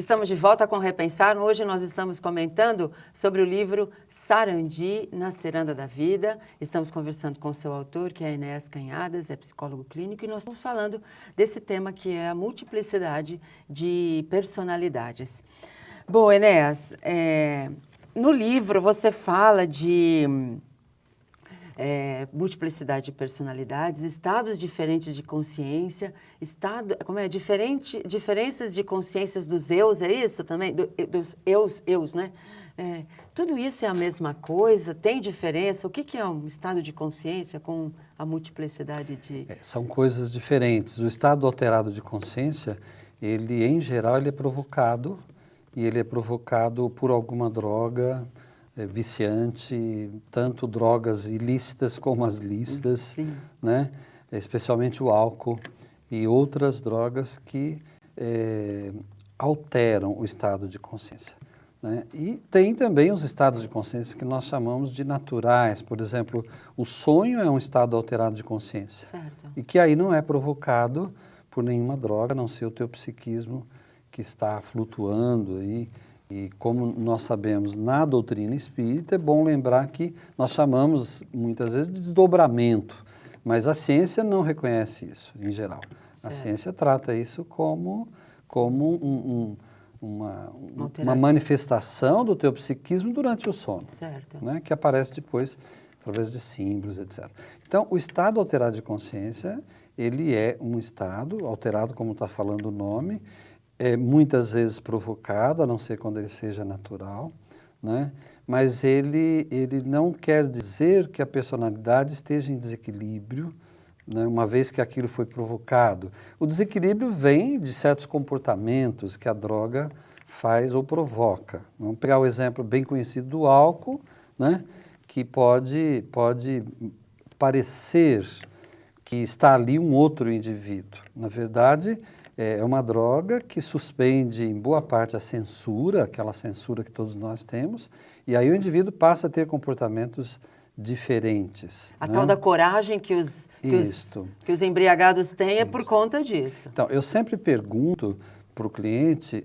Estamos de volta com Repensar. Hoje nós estamos comentando sobre o livro Sarandi, na Ciranda da Vida. Estamos conversando com o seu autor, que é Enéas Canhadas, é psicólogo clínico, e nós estamos falando desse tema que é a multiplicidade de personalidades. Bom, Enéas, no livro você fala de multiplicidade de personalidades, estados diferentes de consciência, diferenças de consciências dos eus, é isso também? Dos eus, né? Tudo isso é a mesma coisa? Tem diferença? O que é um estado de consciência com a multiplicidade de... São coisas diferentes. O estado alterado de consciência, ele, em geral, ele é provocado, e ele é provocado por alguma droga viciante, tanto drogas ilícitas como as lícitas, né? Especialmente o álcool e outras drogas que alteram o estado de consciência, né? E tem também os estados de consciência que nós chamamos de naturais. Por exemplo, o sonho é um estado alterado de consciência. Certo. E que aí não é provocado por nenhuma droga, a não ser o teu psiquismo que está flutuando aí. E como nós sabemos na doutrina espírita, é bom lembrar que nós chamamos muitas vezes de desdobramento, mas a ciência não reconhece isso, em geral. Certo. A ciência trata isso como uma manifestação do teu psiquismo durante o sono, certo, né, que aparece depois através de símbolos, etc. Então, o estado alterado de consciência, ele é um estado alterado, como está falando o nome, muitas vezes provocado, a não ser quando ele seja natural, né? Mas ele não quer dizer que a personalidade esteja em desequilíbrio, né? Uma vez que aquilo foi provocado. O desequilíbrio vem de certos comportamentos que a droga faz ou provoca. Vamos pegar o exemplo bem conhecido do álcool, né? Que pode parecer que está ali um outro indivíduo. Na verdade, é uma droga que suspende em boa parte a censura, aquela censura que todos nós temos, e aí o indivíduo passa a ter comportamentos diferentes. A tal da coragem que os embriagados têm é por conta disso. Então, eu sempre pergunto para o cliente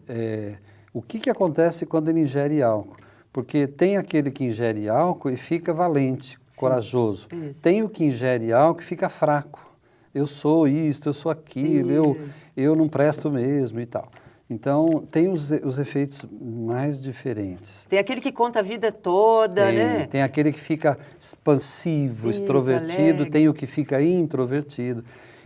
o que acontece quando ele ingere álcool. Porque tem aquele que ingere álcool e fica valente, corajoso. Isso. Tem o que ingere álcool e fica fraco. Eu sou isto, eu sou aquilo, eu não presto mesmo e tal. Então, tem os efeitos mais diferentes. Tem aquele que conta a vida toda, né? Tem aquele que fica expansivo, extrovertido, alegre. Tem o que fica introvertido.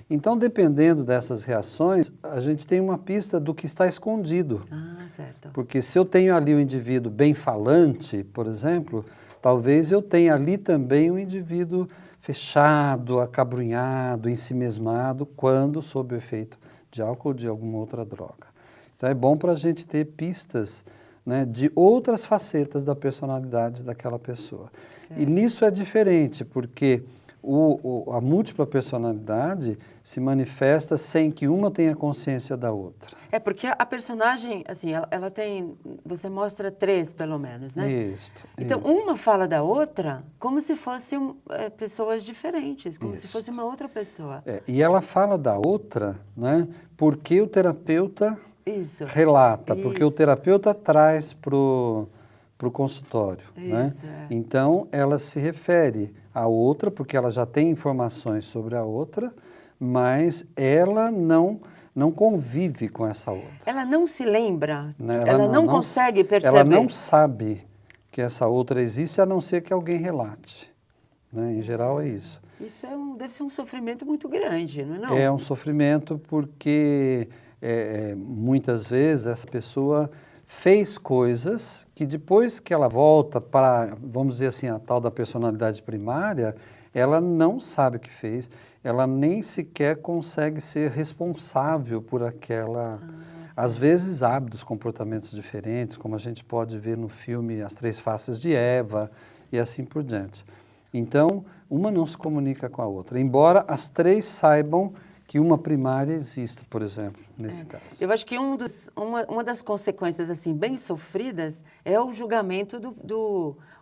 Então, dependendo dessas reações, a gente tem uma pista do que está escondido. Ah, certo. Porque se eu tenho ali um indivíduo bem falante, por exemplo, talvez eu tenha ali também um indivíduo fechado, acabrunhado, ensimesmado, quando sob o efeito de álcool ou de alguma outra droga. Então é bom para a gente ter pistas, né, de outras facetas da personalidade daquela pessoa. E nisso é diferente, porque a múltipla personalidade se manifesta sem que uma tenha consciência da outra. Porque a personagem, assim, ela tem... Você mostra 3, pelo menos, né? Isso. Então, uma fala da outra como se fossem pessoas diferentes, como se fosse uma outra pessoa. E ela fala da outra, né, porque o terapeuta relata, porque o terapeuta traz para o consultório, né? Então, ela se refere à outra, porque ela já tem informações sobre a outra, mas ela não convive com essa outra. Ela não se lembra, ela não consegue perceber. Ela não sabe que essa outra existe, a não ser que alguém relate, né? Em geral é isso. Isso deve ser um sofrimento muito grande, não é? É um sofrimento porque muitas vezes essa pessoa fez coisas que depois que ela volta para, vamos dizer assim, a tal da personalidade primária, ela não sabe o que fez, ela nem sequer consegue ser responsável por aquela... Às vezes hábitos, comportamentos diferentes, como a gente pode ver no filme As Três Faces de Eva e assim por diante. Então, uma não se comunica com a outra, embora as 3 saibam que uma primária existe, por exemplo, nesse caso. Eu acho que uma das consequências assim bem sofridas é o julgamento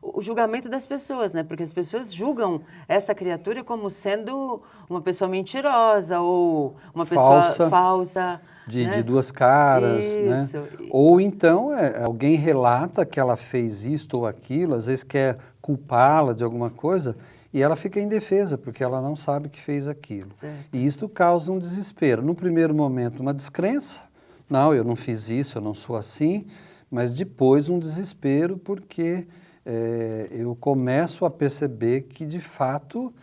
o julgamento das pessoas, né? Porque as pessoas julgam essa criatura como sendo uma pessoa mentirosa ou uma pessoa falsa. de né? duas caras, né? Isso. Ou então alguém relata que ela fez isto ou aquilo, às vezes quer culpá-la de alguma coisa, e ela fica indefesa, porque ela não sabe que fez aquilo. Certo. E isto causa um desespero. No primeiro momento, uma descrença. Não, eu não fiz isso, eu não sou assim. Mas depois um desespero, porque eu começo a perceber que, de fato,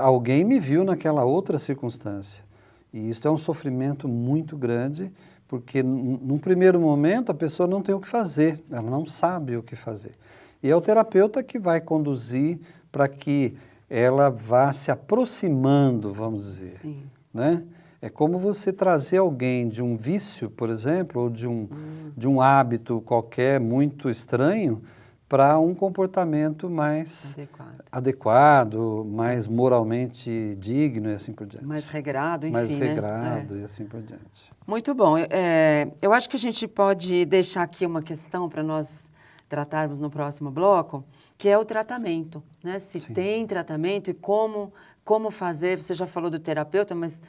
alguém me viu naquela outra circunstância. E isso é um sofrimento muito grande, porque num primeiro momento a pessoa não tem o que fazer, ela não sabe o que fazer. E é o terapeuta que vai conduzir para que ela vá se aproximando, vamos dizer, Sim. né? É como você trazer alguém de um vício, por exemplo, ou de um hábito qualquer muito estranho, para um comportamento mais adequado, mais moralmente digno e assim por diante. Mais regrado, enfim, mais né? regrado e assim por diante. Muito bom. Eu acho que a gente pode deixar aqui uma questão para nós tratarmos no próximo bloco, que é o tratamento, né? Se Sim. tem tratamento e como fazer. Você já falou do terapeuta, mas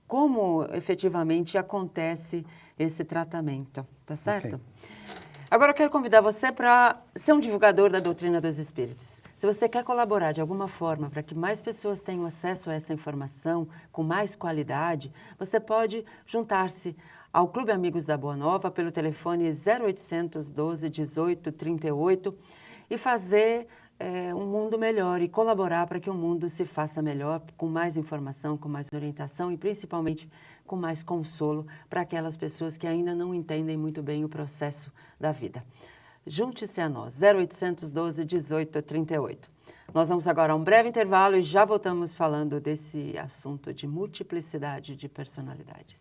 como efetivamente acontece esse tratamento, tá certo? Ok. Agora eu quero convidar você para ser um divulgador da doutrina dos espíritos. Se você quer colaborar de alguma forma para que mais pessoas tenham acesso a essa informação com mais qualidade, você pode juntar-se ao Clube Amigos da Boa Nova pelo telefone 0800 12 18 38 e fazer um mundo melhor e colaborar para que o mundo se faça melhor, com mais informação, com mais orientação e principalmente com mais consolo para aquelas pessoas que ainda não entendem muito bem o processo da vida. Junte-se a nós, 0800 12 18 38. Nós vamos agora a um breve intervalo e já voltamos falando desse assunto de multiplicidade de personalidades.